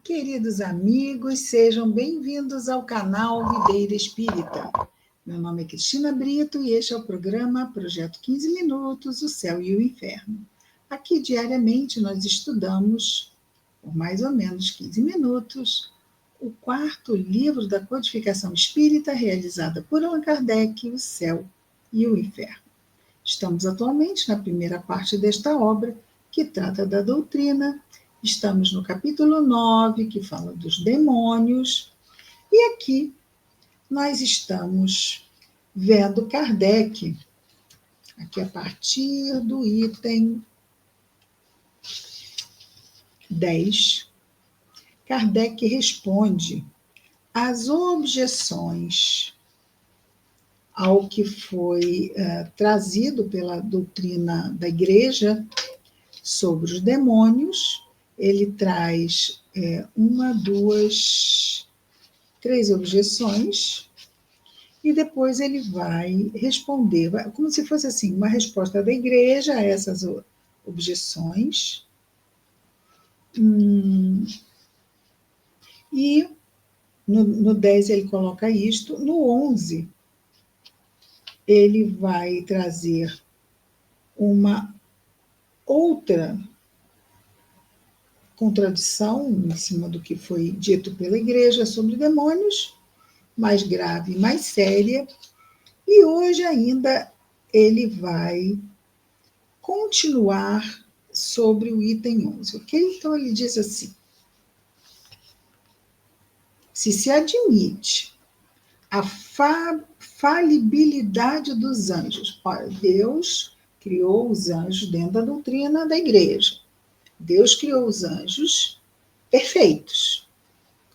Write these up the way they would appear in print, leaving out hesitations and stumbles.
Queridos amigos, sejam bem-vindos ao canal Videira Espírita. Meu nome é Cristina Brito e este é o programa Projeto 15 Minutos, o Céu e o Inferno. Aqui, diariamente, nós estudamos, por mais ou menos 15 minutos, o quarto livro da codificação espírita realizada por Allan Kardec, O Céu e o Inferno. Estamos atualmente na primeira parte desta obra, que trata da doutrina. Estamos no capítulo 9, que fala dos demônios, e aqui nós estamos vendo Kardec, aqui a partir do item 10, Kardec responde às objeções ao que foi trazido pela doutrina da Igreja sobre os demônios. Ele traz uma, duas, três objeções e depois ele vai responder, como se fosse assim, uma resposta da Igreja a essas objeções. E no 10 ele coloca isto, no 11 ele vai trazer uma outra contradição em cima do que foi dito pela Igreja sobre demônios, mais grave e mais séria, e hoje ainda ele vai continuar sobre o item 11, ok? Então ele diz assim: se admite a falibilidade dos anjos. Olha, Deus criou os anjos dentro da doutrina da Igreja. Deus criou os anjos perfeitos.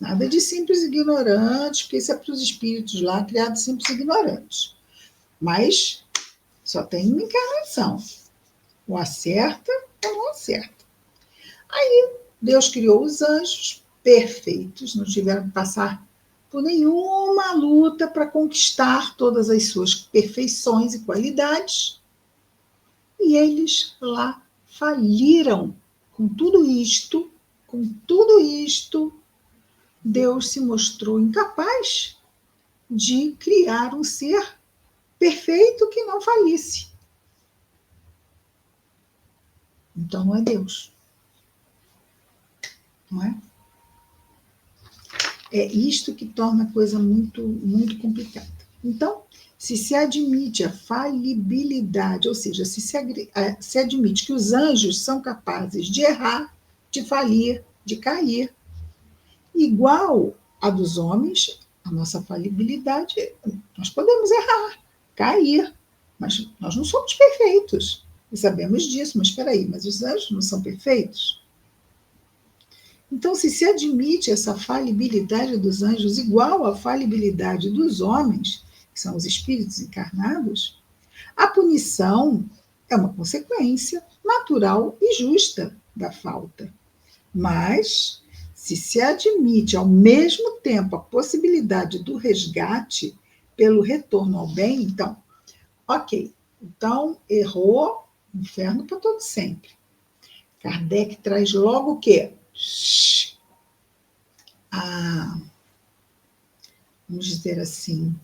Nada de simples ignorantes, porque isso é para os espíritos lá, criados simples ignorantes. Mas só tem uma encarnação. Ou acerta ou não acerta. Aí Deus criou os anjos perfeitos, não tiveram que passar por nenhuma luta para conquistar todas as suas perfeições e qualidades. E eles lá faliram. Com tudo isto, Deus se mostrou incapaz de criar um ser perfeito que não falisse. Então não é Deus. Não é? É isto que torna a coisa muito, muito complicada. Então, se admite a falibilidade, ou seja, se admite que os anjos são capazes de errar, de falir, de cair, igual a dos homens, a nossa falibilidade, nós podemos errar, cair, mas nós não somos perfeitos. E sabemos disso, mas espera aí, mas os anjos não são perfeitos? Então, se admite essa falibilidade dos anjos igual à falibilidade dos homens, que são os espíritos encarnados, a punição é uma consequência natural e justa da falta. Mas, se admite ao mesmo tempo a possibilidade do resgate pelo retorno ao bem, então, ok, então errou, inferno para todo sempre. Kardec traz logo o quê? Vamos dizer assim,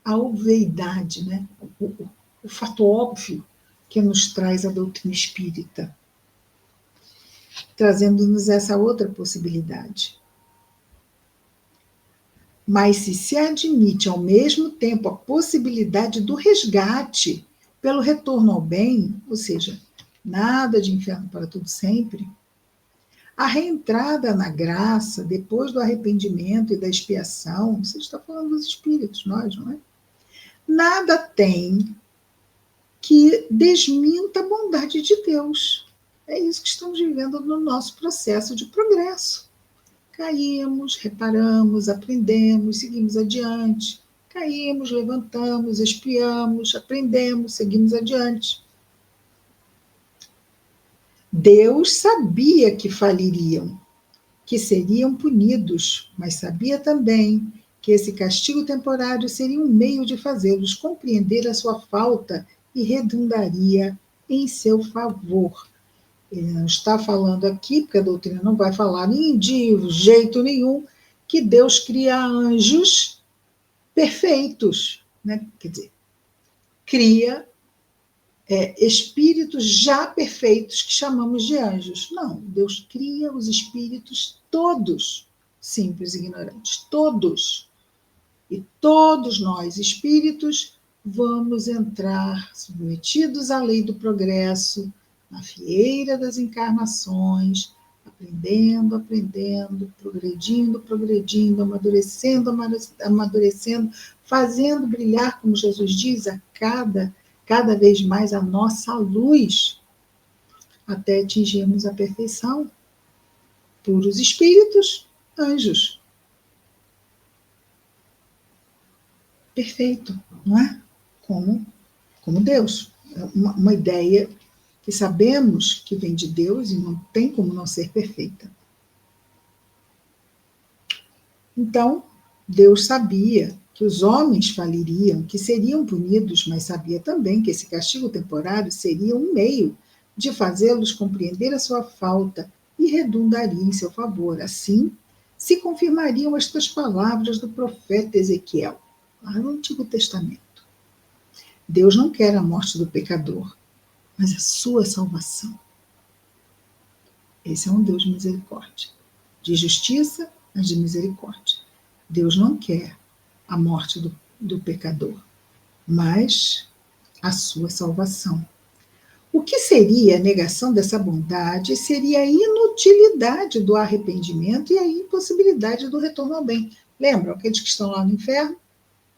a obviedade, né? O fato óbvio que nos traz a doutrina espírita, trazendo-nos essa outra possibilidade. Mas se admite ao mesmo tempo a possibilidade do resgate pelo retorno ao bem, ou seja, nada de inferno para todo sempre, a reentrada na graça, depois do arrependimento e da expiação, você está falando dos espíritos, nós, não é? Nada tem que desminta a bondade de Deus. É isso que estamos vivendo no nosso processo de progresso. Caímos, reparamos, aprendemos, seguimos adiante. Caímos, levantamos, expiamos, aprendemos, seguimos adiante. Deus sabia que faliriam, que seriam punidos, mas sabia também que esse castigo temporário seria um meio de fazê-los compreender a sua falta e redundaria em seu favor. Ele não está falando aqui, porque a doutrina não vai falar de jeito nenhum, que Deus cria anjos perfeitos, né? Quer dizer, cria espíritos já perfeitos que chamamos de anjos. Não, Deus cria os espíritos todos simples e ignorantes, todos. E todos nós, espíritos, vamos entrar submetidos à lei do progresso, na fieira das encarnações, aprendendo, aprendendo, progredindo, progredindo, amadurecendo, amadurecendo, fazendo brilhar, como Jesus diz, a cada vez mais a nossa luz, até atingirmos a perfeição. Puros espíritos, anjos. Perfeito, não é? Como Deus. É uma ideia que sabemos que vem de Deus e não tem como não ser perfeita. Então, Deus sabia que os homens faliriam, que seriam punidos, mas sabia também que esse castigo temporário seria um meio de fazê-los compreender a sua falta e redundaria em seu favor. Assim, se confirmariam estas palavras do profeta Ezequiel, lá no Antigo Testamento. Deus não quer a morte do pecador, mas a sua salvação. Esse é um Deus de misericórdia, de justiça, mas de misericórdia. Deus não quer a morte do pecador, mas a sua salvação. O que seria a negação dessa bondade seria a inutilidade do arrependimento e a impossibilidade do retorno ao bem. Lembram? Aqueles que estão lá no inferno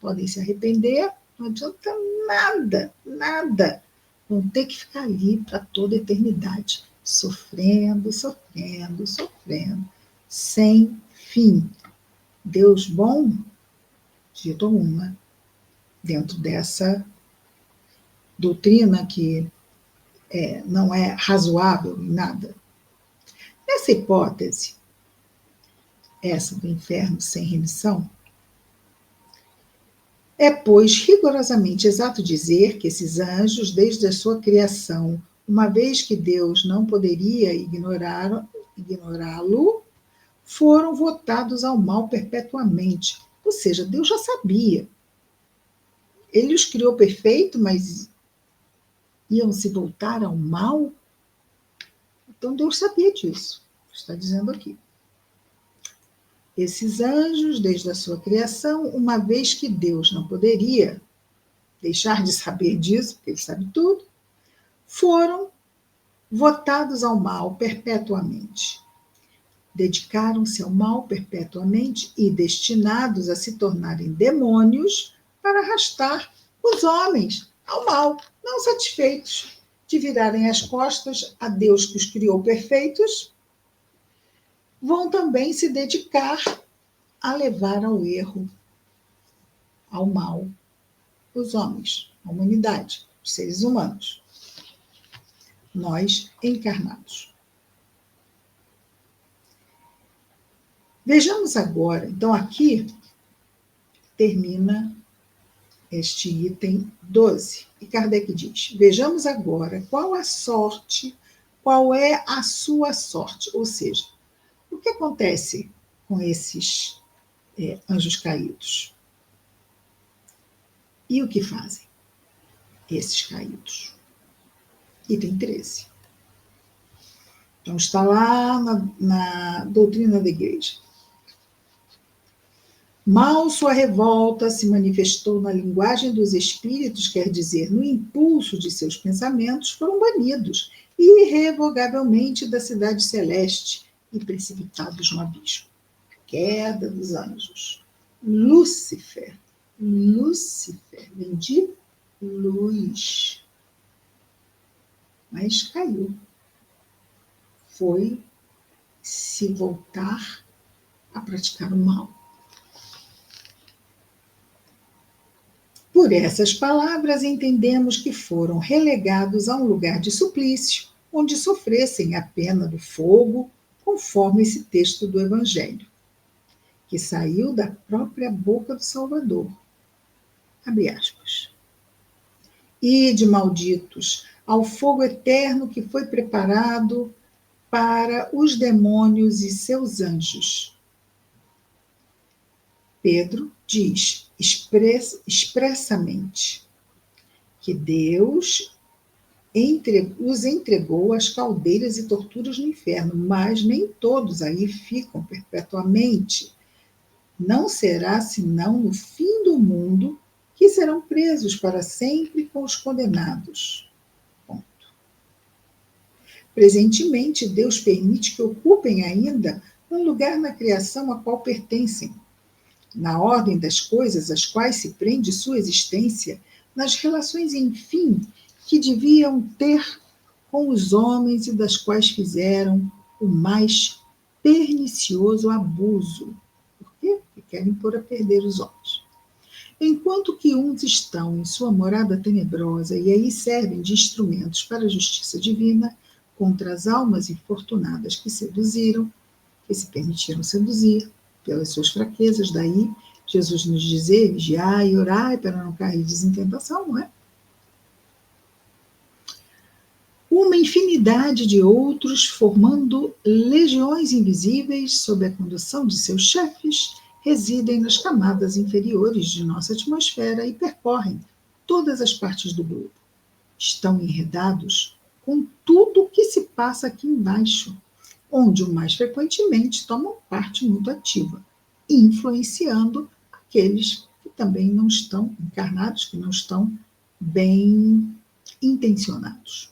podem se arrepender, não adianta nada, nada. Vão ter que ficar ali para toda a eternidade, sofrendo, sofrendo, sofrendo, sem fim. Deus bom, de jeito algum, dentro dessa doutrina que não é razoável em nada. Nessa hipótese, essa do inferno sem remissão, é, pois, rigorosamente exato dizer que esses anjos, desde a sua criação, uma vez que Deus não poderia ignorá-lo, foram votados ao mal perpetuamente. Ou seja, Deus já sabia. Ele os criou perfeito, mas iam se voltar ao mal? Então Deus sabia disso. Está dizendo aqui. Esses anjos, desde a sua criação, uma vez que Deus não poderia deixar de saber disso, porque ele sabe tudo, foram votados ao mal perpetuamente. Dedicaram-se ao mal perpetuamente e destinados a se tornarem demônios para arrastar os homens ao mal, não satisfeitos de virarem as costas a Deus que os criou perfeitos, vão também se dedicar a levar ao erro, ao mal, os homens, a humanidade, os seres humanos, nós encarnados. Vejamos agora, então aqui termina este item 12. E Kardec diz: vejamos agora qual a sorte, qual é a sua sorte. Ou seja, o que acontece com esses anjos caídos? E o que fazem esses caídos? Item 13. Então está lá na doutrina da igreja. Mal sua revolta se manifestou na linguagem dos espíritos, quer dizer, no impulso de seus pensamentos, foram banidos irrevogavelmente da cidade celeste e precipitados no abismo. Queda dos anjos. Lúcifer vem de luz, mas caiu. Foi se voltar a praticar o mal. Por essas palavras, entendemos que foram relegados a um lugar de suplício, onde sofressem a pena do fogo, conforme esse texto do Evangelho, que saiu da própria boca do Salvador. Abre aspas. Ide, malditos, ao fogo eterno que foi preparado para os demônios e seus anjos. Pedro diz expressamente que Deus os entregou às caldeiras e torturas no inferno, mas nem todos aí ficam perpetuamente. Não será senão no fim do mundo que serão presos para sempre com os condenados. Ponto. Presentemente, Deus permite que ocupem ainda um lugar na criação a qual pertencem, na ordem das coisas às quais se prende sua existência, nas relações, enfim, que deviam ter com os homens e das quais fizeram o mais pernicioso abuso. Por quê? Porque querem pôr a perder os homens. Enquanto que uns estão em sua morada tenebrosa e aí servem de instrumentos para a justiça divina contra as almas infortunadas que seduziram, que se permitiram seduzir pelas suas fraquezas, daí Jesus nos dizer, vigiai e orai para não cair em tentação, não é? Uma infinidade de outros, formando legiões invisíveis sob a condução de seus chefes, residem nas camadas inferiores de nossa atmosfera e percorrem todas as partes do globo. Estão enredados com tudo o que se passa aqui embaixo, onde o mais frequentemente tomam parte muito ativa, influenciando aqueles que também não estão encarnados, que não estão bem intencionados.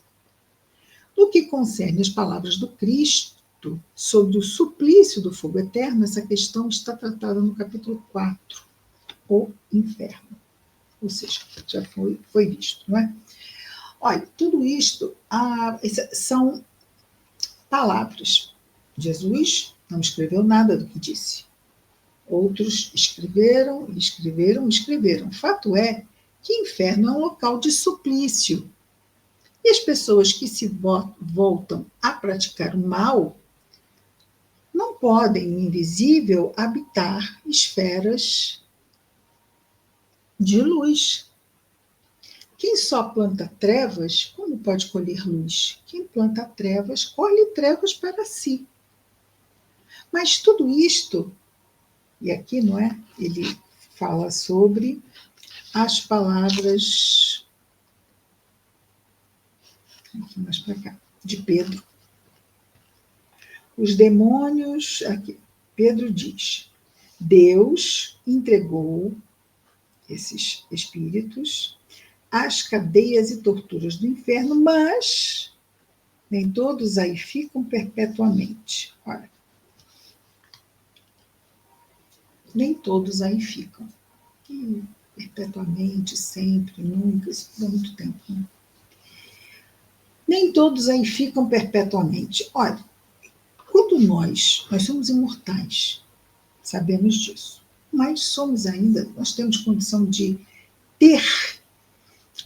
No que concerne as palavras do Cristo sobre o suplício do fogo eterno, essa questão está tratada no capítulo 4, o inferno. Ou seja, já foi visto, não é? Olha, tudo isto são palavras. Jesus não escreveu nada do que disse. Outros escreveram. Fato é que inferno é um local de suplício. E as pessoas que se voltam a praticar o mal não podem, no invisível, habitar esferas de luz. Quem só planta trevas, como pode colher luz? Quem planta trevas, colhe trevas para si. Mas tudo isto, e aqui, não é? Ele fala sobre as palavras, aqui mais para cá, de Pedro. Os demônios, aqui, Pedro diz, Deus entregou esses espíritos às cadeias e torturas do inferno, mas nem todos aí ficam perpetuamente. Olha, nem todos aí ficam. E perpetuamente, sempre, nunca, isso dá muito tempo. Né? Nem todos aí ficam perpetuamente. Olha, quando nós somos imortais, sabemos disso, mas somos ainda, nós temos condição de ter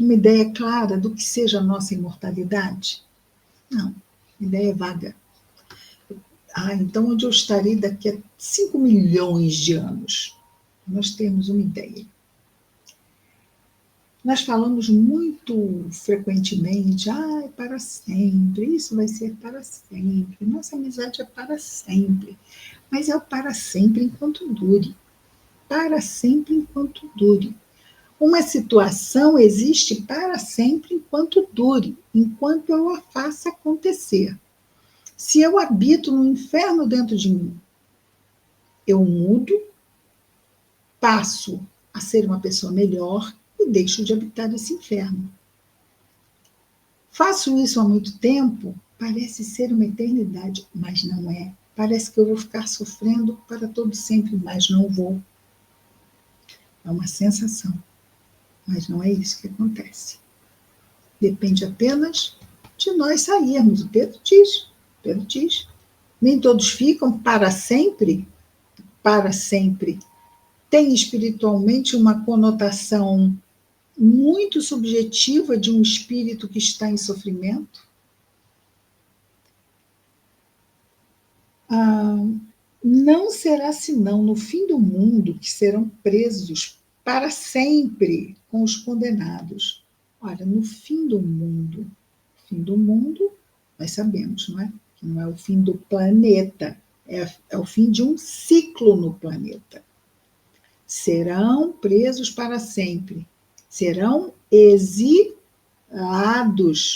uma ideia clara do que seja a nossa imortalidade? Não, ideia vaga. Então onde eu estarei daqui a 5 milhões de anos? Nós temos uma ideia. Nós falamos muito frequentemente, é para sempre, isso vai ser para sempre, nossa amizade é para sempre. Mas é o para sempre enquanto dure. Para sempre enquanto dure. Uma situação existe para sempre enquanto dure, enquanto eu a faça acontecer. Se eu habito no inferno dentro de mim, eu mudo, passo a ser uma pessoa melhor e deixo de habitar esse inferno. Faço isso há muito tempo, parece ser uma eternidade, mas não é. Parece que eu vou ficar sofrendo para todo sempre, mas não vou. É uma sensação, mas não é isso que acontece. Depende apenas de nós sairmos. O Pedro diz. Nem todos ficam para sempre. Para sempre. Tem espiritualmente uma conotação muito subjetiva de um espírito que está em sofrimento. Não será senão no fim do mundo que serão presos para sempre com os condenados. Olha, no fim do mundo, fim do mundo, nós sabemos, não é? Que não é o fim do planeta, é o fim de um ciclo no planeta. Serão presos para sempre, serão exilados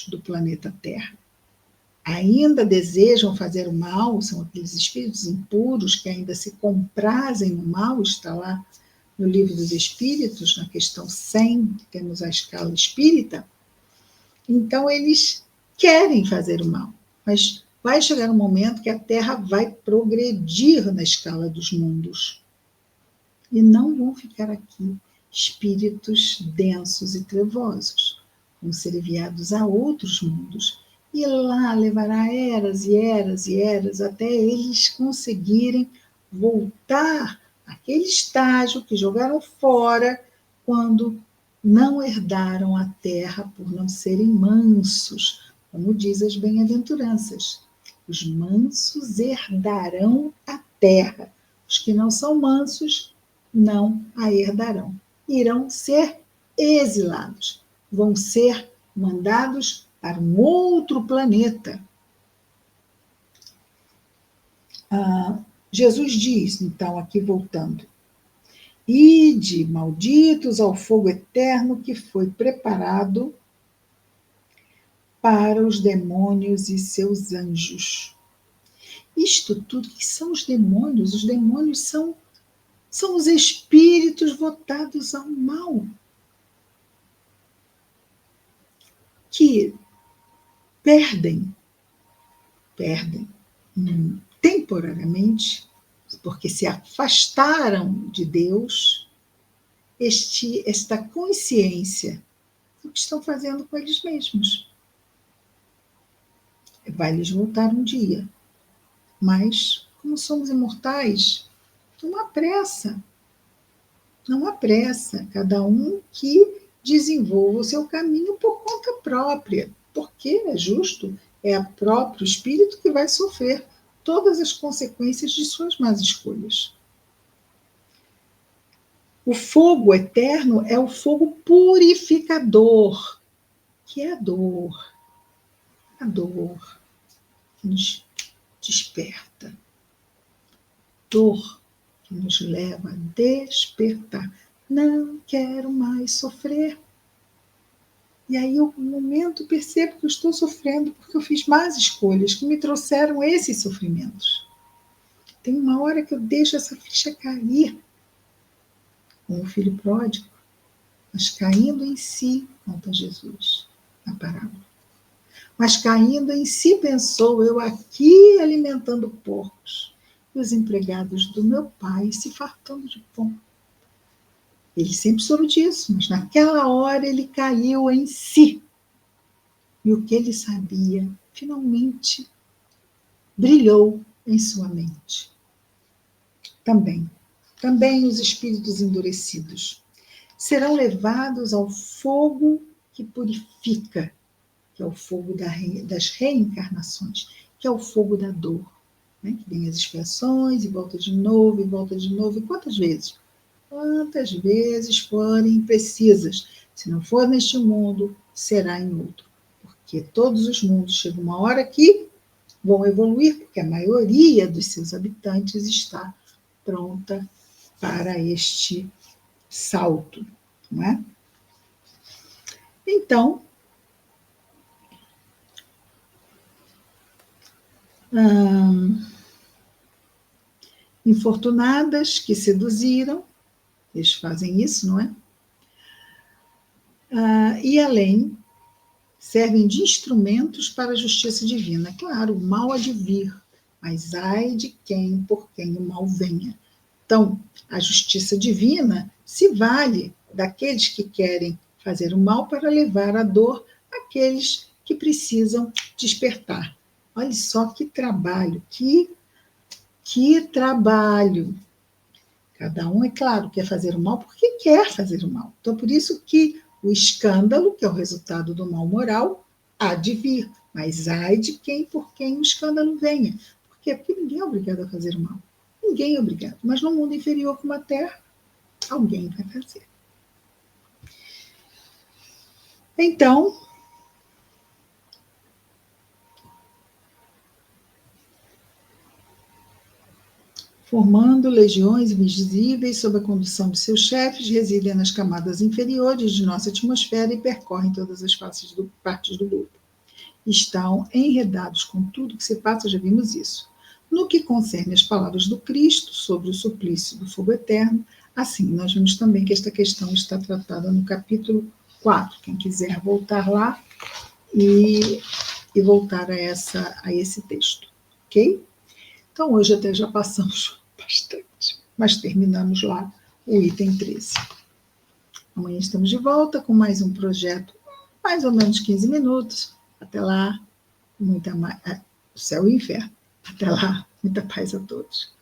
do planeta Terra. Ainda desejam fazer o mal, são aqueles espíritos impuros que ainda se comprazem no mal, está lá no Livro dos Espíritos, na questão 100, temos a escala espírita. Então, eles querem fazer o mal, mas vai chegar um momento que a Terra vai progredir na escala dos mundos. E não vão ficar aqui espíritos densos e trevosos, vão ser enviados a outros mundos. E lá levará eras e eras e eras até eles conseguirem voltar àquele estágio que jogaram fora quando não herdaram a terra por não serem mansos, como diz as bem-aventuranças. Os mansos herdarão a terra. Os que não são mansos não a herdarão. Irão ser exilados, vão ser mandados para um outro planeta. Jesus diz, então, aqui voltando, ide, malditos, ao fogo eterno que foi preparado para os demônios e seus anjos. Isto tudo, que são os demônios? Os demônios são os espíritos votados ao mal, que perdem temporariamente, porque se afastaram de Deus, esta consciência do que estão fazendo com eles mesmos. Vai lhes voltar um dia. Mas, como somos imortais, não há pressa. Não há pressa. Cada um que desenvolva o seu caminho por conta própria. Porque é justo, é o próprio espírito que vai sofrer todas as consequências de suas más escolhas. O fogo eterno é o fogo purificador, que é a dor que nos desperta, dor que nos leva a despertar. Não quero mais sofrer. E aí, eu, no momento, percebo que eu estou sofrendo porque eu fiz más escolhas que me trouxeram esses sofrimentos. Tem uma hora que eu deixo essa ficha cair, como o filho pródigo, mas caindo em si, conta Jesus na parábola. Mas caindo em si pensou, eu aqui alimentando porcos, e os empregados do meu pai se fartando de pão. Ele sempre soube disso, mas naquela hora ele caiu em si. E o que ele sabia, finalmente, brilhou em sua mente. Também os espíritos endurecidos serão levados ao fogo que purifica, que é o fogo das reencarnações, que é o fogo da dor, né? Que vem as expiações e volta de novo, e volta de novo. E quantas vezes? Quantas vezes forem precisas. Se não for neste mundo, será em outro. Porque todos os mundos chegam uma hora que vão evoluir, porque a maioria dos seus habitantes está pronta para este salto, não é? Então, infortunadas que seduziram, eles fazem isso, não é? E além, servem de instrumentos para a justiça divina. Claro, o mal há de vir, mas ai de quem, por quem o mal venha. Então, a justiça divina se vale daqueles que querem fazer o mal para levar a dor àqueles que precisam despertar. Olha só que trabalho, que trabalho. Cada um, é claro, quer fazer o mal porque quer fazer o mal. Então, por isso que o escândalo, que é o resultado do mal moral, há de vir. Mas ai de quem, por quem o escândalo venha. Por quê? Porque ninguém é obrigado a fazer o mal. Ninguém é obrigado. Mas no mundo inferior como a Terra, alguém vai fazer. Então, formando legiões invisíveis sob a condução de seus chefes, residem nas camadas inferiores de nossa atmosfera e percorrem todas as partes do globo. Estão enredados com tudo que se passa, já vimos isso. No que concerne as palavras do Cristo sobre o suplício do fogo eterno, assim, nós vimos também que esta questão está tratada no capítulo 4. Quem quiser voltar lá e voltar a esse texto, ok? Então, hoje até já passamos bastante, mas terminamos lá o item 13. Amanhã estamos de volta com mais um projeto, mais ou menos 15 minutos. Até lá, céu e inferno. Até lá, muita paz a todos.